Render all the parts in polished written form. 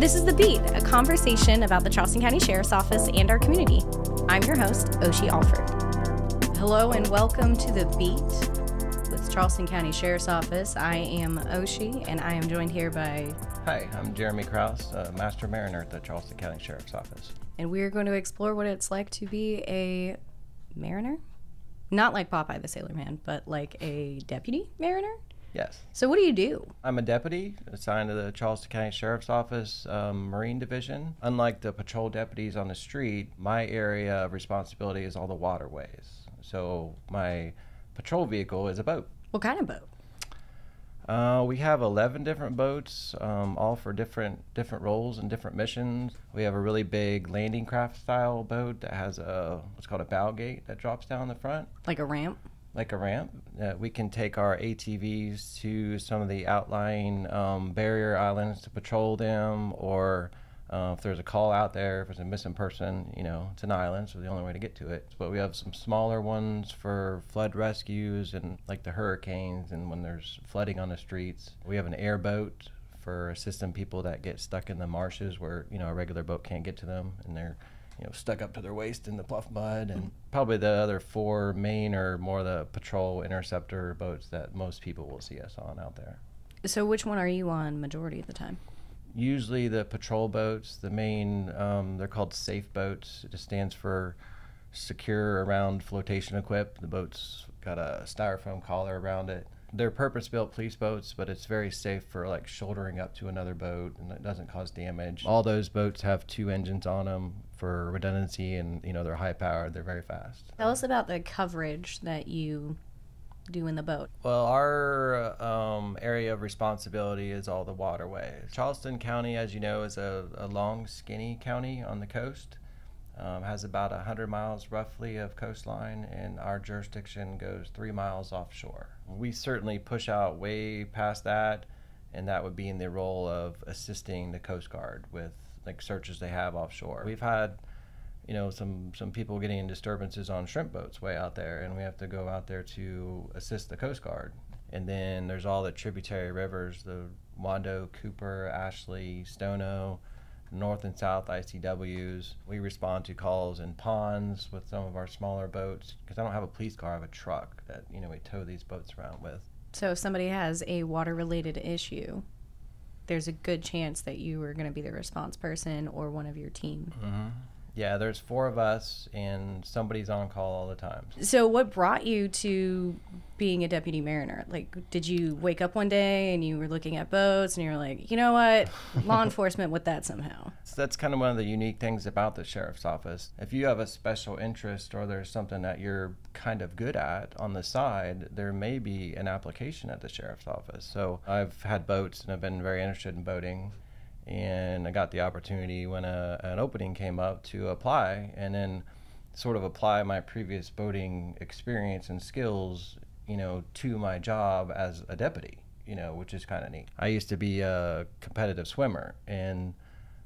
This is The Beat, a conversation about the Charleston County Sheriff's Office and our community. I'm your host, Oshi Alford. Hello and welcome to The Beat with Charleston County Sheriff's Office. I am Oshi and I am joined here by... Hi, I'm Jeremy Krause, Master Mariner at the Charleston County Sheriff's Office. And we're going to explore what it's like to be a mariner? Not like Popeye the Sailor Man, but like a deputy mariner? Yes. So what do you do? I'm a deputy assigned to the Charleston County Sheriff's Office Marine Division. Unlike the patrol deputies on the street, my area of responsibility is all the waterways. So my patrol vehicle is a boat. What kind of boat? We have 11 different boats, all for different roles and different missions. We have a really big landing craft style boat that has what's called a bow gate that drops down the front. Like a ramp? Like a ramp. We can take our ATVs to some of the outlying barrier islands to patrol them, or if there's a call out there, if there's a missing person, it's an island, so the only way to get to it. But we have some smaller ones for flood rescues and like the hurricanes and when there's flooding on the streets. We have an airboat for assisting people that get stuck in the marshes where, a regular boat can't get to them and they're stuck up to their waist in the pluff mud. And probably the other four main are more the patrol interceptor boats that most people will see us on out there. So which one are you on majority of the time? Usually the patrol boats, the main, they're called safe boats. It just stands for secure around flotation equipped. The boat's got a styrofoam collar around it. They're purpose-built police boats, but it's very safe for like shouldering up to another boat and it doesn't cause damage. All those boats have 2 engines on them for redundancy and, they're high-powered, they're very fast. Tell us about the coverage that you do in the boat. Well, our area of responsibility is all the waterways. Charleston County, as you know, is a long, skinny county on the coast. Has about 100 miles roughly of coastline, and our jurisdiction goes 3 miles offshore. We certainly push out way past that, and that would be in the role of assisting the Coast Guard with like searches they have offshore. We've had some people getting in disturbances on shrimp boats way out there, and we have to go out there to assist the Coast Guard. And then there's all the tributary rivers, the Wando, Cooper, Ashley, Stono, north and south ICWs. We respond to calls in ponds with some of our smaller boats. Because I don't have a police car, I have a truck that we tow these boats around with. So if somebody has a water-related issue, there's a good chance that you are going to be the response person or one of your team. Mm-hmm. Yeah, there's 4 of us, and somebody's on call all the time. So what brought you to being a deputy mariner? Like, did you wake up one day and you were looking at boats and you were like, you know what, law enforcement with that somehow? So that's kind of one of the unique things about the Sheriff's Office. If you have a special interest or there's something that you're kind of good at on the side, there may be an application at the Sheriff's Office. So I've had boats and I've been very interested in boating. And I got the opportunity when an opening came up to apply and then sort of apply my previous boating experience and skills, to my job as a deputy, which is kind of neat. I used to be a competitive swimmer, and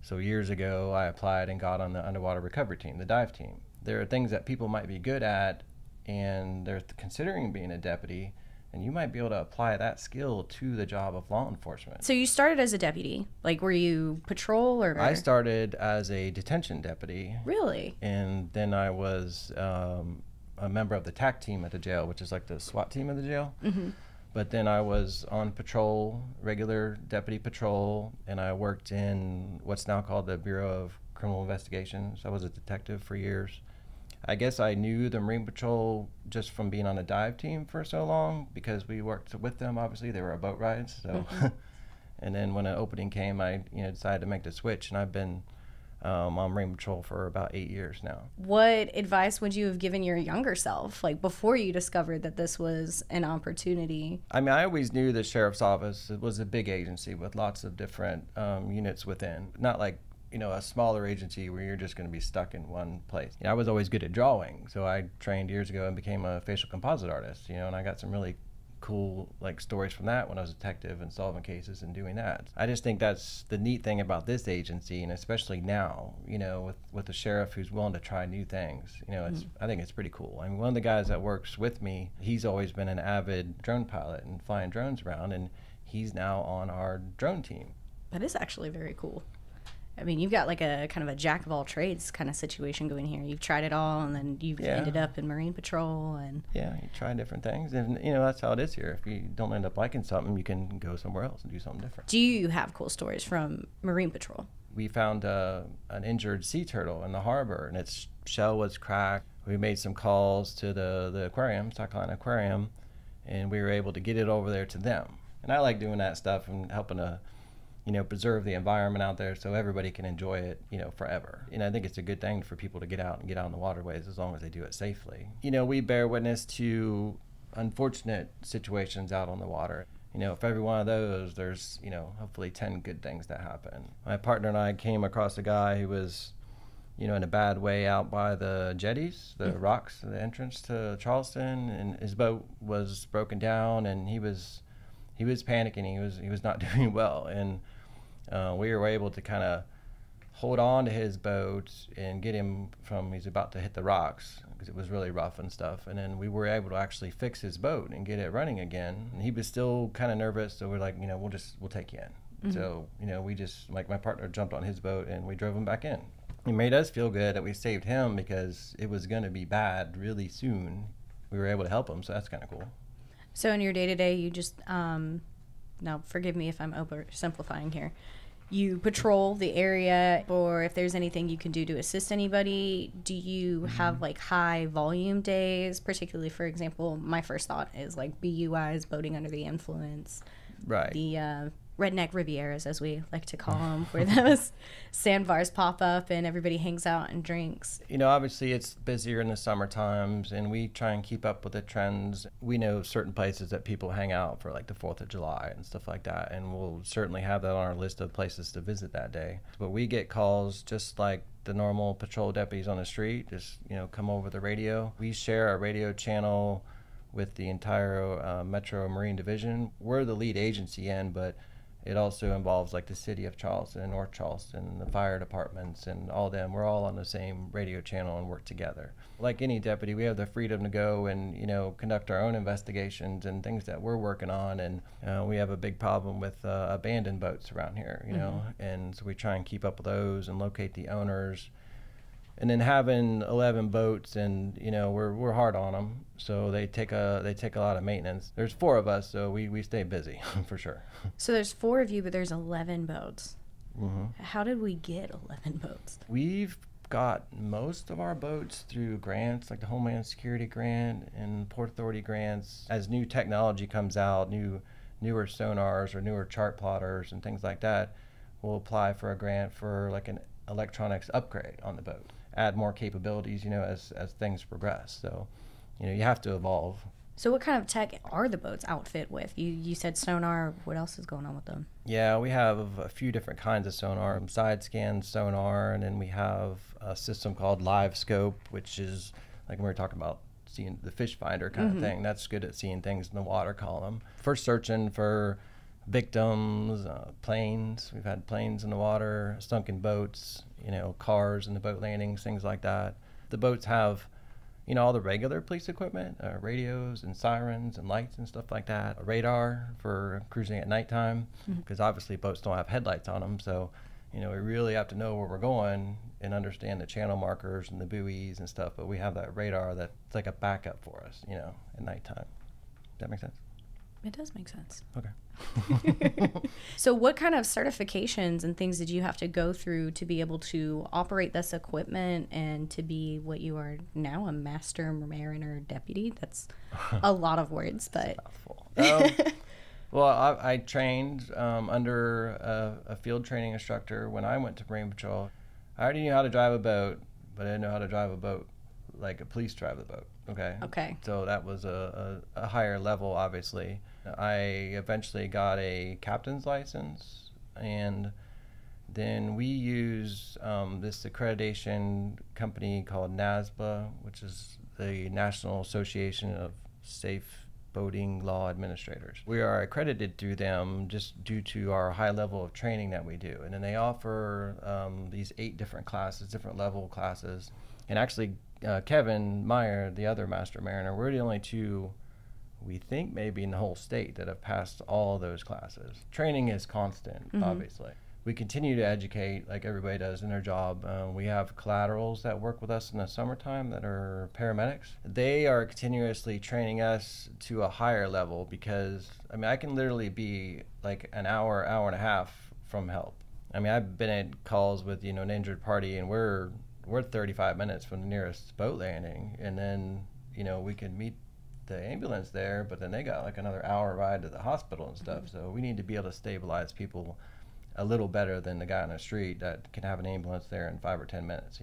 so years ago I applied and got on the underwater recovery team, the dive team. There are things that people might be good at and they're considering being a deputy, and you might be able to apply that skill to the job of law enforcement. So you started as a deputy. Like, were you patrol or? I started as a detention deputy. Really? And then I was a member of the TAC team at the jail, which is like the SWAT team of the jail. Mm-hmm. But then I was on patrol, regular deputy patrol, and I worked in what's now called the Bureau of Criminal Investigations. I was a detective for years. I guess I knew the Marine Patrol just from being on a dive team for so long because we worked with them. Obviously, they were our boat rides. So, and then when an opening came, I decided to make the switch, and I've been on Marine Patrol for about 8 years now. What advice would you have given your younger self, like before you discovered that this was an opportunity? I mean, I always knew the Sheriff's Office was a big agency with lots of different units within. Not like a smaller agency where you're just going to be stuck in one place. I was always good at drawing, so I trained years ago and became a facial composite artist, and I got some really cool stories from that when I was a detective and solving cases and doing that. I just think that's the neat thing about this agency, and especially now, with the sheriff who's willing to try new things. I think it's pretty cool. I mean, one of the guys that works with me, he's always been an avid drone pilot and flying drones around, and he's now on our drone team. That is actually very cool. I mean, you've got like a kind of a jack of all trades kind of situation going here. You've tried it all, and then you've ended up in Marine Patrol. And yeah, you try different things, and that's how it is here. If you don't end up liking something, you can go somewhere else and do something different. Do you have cool stories from Marine Patrol? We found an injured sea turtle in the harbor, and its shell was cracked. We made some calls to the aquarium, South Carolina Aquarium, and we were able to get it over there to them. And I like doing that stuff and helping to preserve the environment out there so everybody can enjoy it, forever. And I think it's a good thing for people to get out on the waterways as long as they do it safely. We bear witness to unfortunate situations out on the water. For every one of those, there's, hopefully 10 good things that happen. My partner and I came across a guy who was, in a bad way out by the jetties, the rocks, the entrance to Charleston, and his boat was broken down, and he was panicking. He was not doing well, and we were able to kind of hold on to his boat and get him from, he's about to hit the rocks because it was really rough and stuff, and then we were able to actually fix his boat and get it running again. And he was still kind of nervous, so we're like, we'll take you in. So we just, like, my partner jumped on his boat and we drove him back in. It made us feel good that we saved him because it was going to be bad really soon. We were able to help him, so that's kind of cool. So in your day-to-day, you just, now forgive me if I'm oversimplifying here, you patrol the area, or if there's anything you can do to assist anybody. Do you have like high volume days? Particularly, for example, my first thought is like BUIs, boating under the influence. Right. The redneck Rivieras, as we like to call them, where those sandbars pop up and everybody hangs out and drinks. Obviously it's busier in the summer times, and we try and keep up with the trends. We know certain places that people hang out for, like the 4th of July and stuff like that, and we'll certainly have that on our list of places to visit that day. But we get calls just like the normal patrol deputies on the street, just, come over the radio. We share our radio channel with the entire Metro Marine Division. We're the lead agency but it also involves like the city of Charleston and North Charleston, the fire departments, and all them. We're all on the same radio channel and work together. Like any deputy, we have the freedom to go and conduct our own investigations and things that we're working on. And we have a big problem with abandoned boats around here, and so we try and keep up with those and locate the owners. And then having 11 boats, and we're hard on them, so they take a lot of maintenance. There's 4 of us, so we stay busy for sure. So there's 4 of you, but there's 11 boats. How did we get 11 boats? We've got most of our boats through grants, like the Homeland Security grant and Port Authority grants. As new technology comes out, newer sonars or newer chart plotters and things like that, we'll apply for a grant for like an electronics upgrade on the boat. Add more capabilities, as things progress. So, you have to evolve. So what kind of tech are the boats outfit with? You said sonar. What else is going on with them? Yeah, we have a few different kinds of sonar. Side scan sonar, and then we have a system called Live Scope, which is like when we were talking about seeing the fish finder kind of thing. That's good at seeing things in the water column. For searching for victims, planes. We've had planes in the water, sunken boats, cars in the boat landings, things like that. The boats have, all the regular police equipment, radios and sirens and lights and stuff like that. A radar for cruising at nighttime, because obviously boats don't have headlights on them. So, we really have to know where we're going and understand the channel markers and the buoys and stuff. But we have that radar that's like a backup for us, at nighttime. Does that make sense? It does make sense. Okay. So what kind of certifications and things did you have to go through to be able to operate this equipment and to be what you are now, a master mariner deputy? That's a lot of words, but... Well, I trained under a field training instructor when I went to Marine Patrol. I already knew how to drive a boat, but I didn't know how to drive a boat like a police drive the boat. Okay. So that was a higher level, obviously. I eventually got a captain's license, and then we use this accreditation company called NASBA, which is the National Association of Safe Boating Law Administrators. We are accredited through them just due to our high level of training that we do. And then they offer these 8 different classes, different level classes. And actually, Kevin Meyer, the other master mariner, we're the only 2, we think maybe in the whole state, that have passed all those classes. Training is constant, obviously. we continue to educate like everybody does in their job. We have collaterals that work with us in the summertime that are paramedics. They are continuously training us to a higher level because, I mean, I can literally be like an hour and a half from help. I mean, I've been at calls with, an injured party, and we're 35 minutes from the nearest boat landing, and then, we can meet the ambulance there, but then they got like another hour ride to the hospital and stuff. So we need to be able to stabilize people a little better than the guy on the street that can have an ambulance there in 5 or 10 minutes,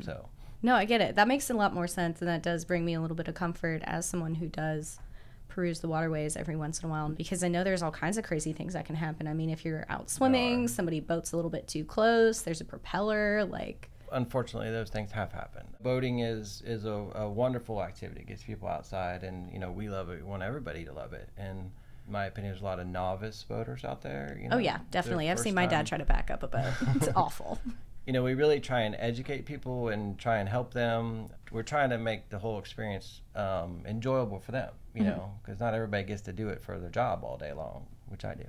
So. No, I get it. That makes a lot more sense, and that does bring me a little bit of comfort as someone who does peruse the waterways every once in a while, because I know there's all kinds of crazy things that can happen. I mean, if you're out swimming, somebody boats a little bit too close, there's a propeller, like... Unfortunately, those things have happened. Boating is a wonderful activity. It gets people outside, and, we love it. We want everybody to love it. And in my opinion, there's a lot of novice boaters out there. Oh, yeah, definitely. I've seen my dad try to back up a boat. It's awful. We really try and educate people and try and help them. We're trying to make the whole experience enjoyable for them, because not everybody gets to do it for their job all day long, which I do.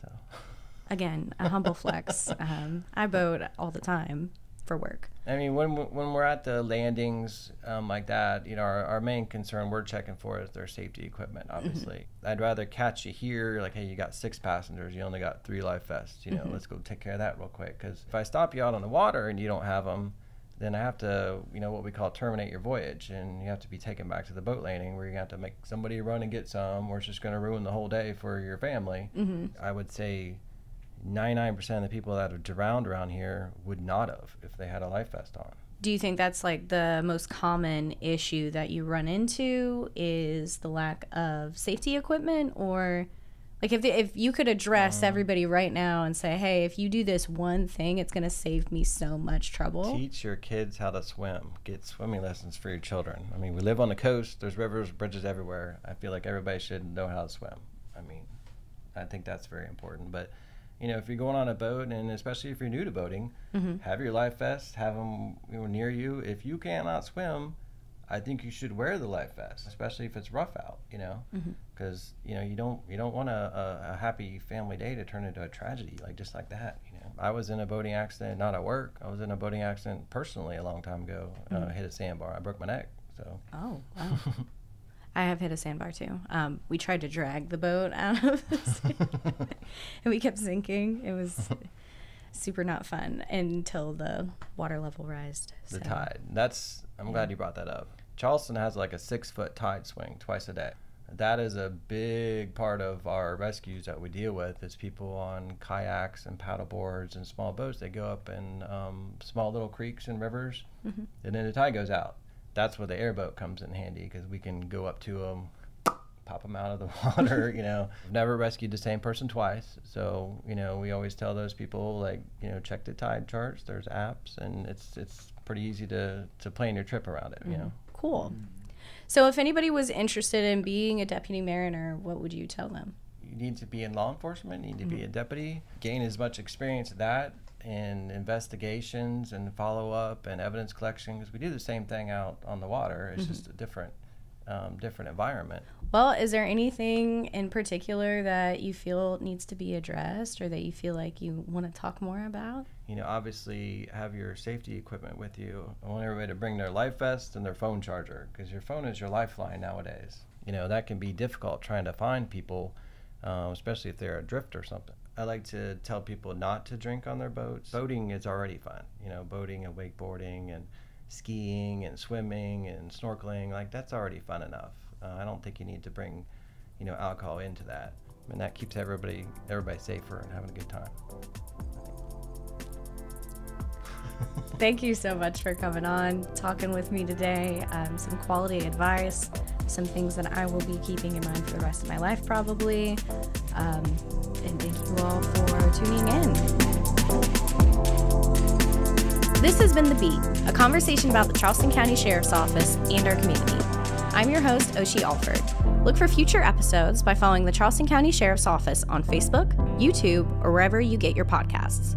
So, again, a humble flex. I boat all the time for work. I mean, when we're at the landings like that, our main concern we're checking for is their safety equipment, obviously. I'd rather catch you here, like, hey, you got 6 passengers, you only got 3 life vests, let's go take care of that real quick. Because if I stop you out on the water and you don't have them, then I have to, what we call terminate your voyage, and you have to be taken back to the boat landing where you're going to have to make somebody run and get some, or it's just going to ruin the whole day for your family. I would say 99% of the people that are drowned around here would not have if they had a life vest on. Do you think that's like the most common issue that you run into is the lack of safety equipment? Or like if you could address everybody right now and say, hey, if you do this one thing, it's going to save me so much trouble. Teach your kids how to swim. Get swimming lessons for your children. I mean, we live on the coast. There's rivers, bridges everywhere. I feel like everybody should know how to swim. I mean, I think that's very important. But if you're going on a boat, and especially if you're new to boating, have your life vest, have them near you. If you cannot swim, I think you should wear the life vest, especially if it's rough out, because you don't want a happy family day to turn into a tragedy just like that. I was in a boating accident, not at work. I was in a boating accident personally a long time ago. Hit a sandbar. I broke my neck. So. Oh wow. I have hit a sandbar too. We tried to drag the boat out of the sand, and we kept sinking. It was super not fun until the water level rised. The tide. I'm glad you brought that up. Charleston has like a 6-foot tide swing twice a day. That is a big part of our rescues that we deal with, is people on kayaks and paddle boards and small boats. They go up in small little creeks and rivers, and then the tide goes out. That's where the airboat comes in handy, because we can go up to them, pop them out of the water. We've never rescued the same person twice, so we always tell those people, like, check the tide charts. There's apps, and it's pretty easy to plan your trip around it. Cool. So if anybody was interested in being a deputy mariner, what would you tell them? You need to be in law enforcement. You need to be a deputy. Gain as much experience at that, in investigations and follow-up and evidence collection, because we do the same thing out on the water. It's just a different environment. Well, is there anything in particular that you feel needs to be addressed, or that you feel like you want to talk more about? Obviously have your safety equipment with you. I want everybody to bring their life vest and their phone charger, because your phone is your lifeline nowadays. That can be difficult trying to find people, especially if they're adrift or something. I like to tell people not to drink on their boats. Boating is already fun. Boating and wakeboarding and skiing and swimming and snorkeling, that's already fun enough. I don't think you need to bring, alcohol into that. And that keeps everybody safer and having a good time. Thank you so much for coming on, talking with me today. Some quality advice, some things that I will be keeping in mind for the rest of my life probably. And thank you all for tuning in. This has been The Beat, a conversation about the Charleston County Sheriff's Office and our community. I'm your host, Oshie Alford. Look for future episodes by following the Charleston County Sheriff's Office on Facebook, YouTube, or wherever you get your podcasts.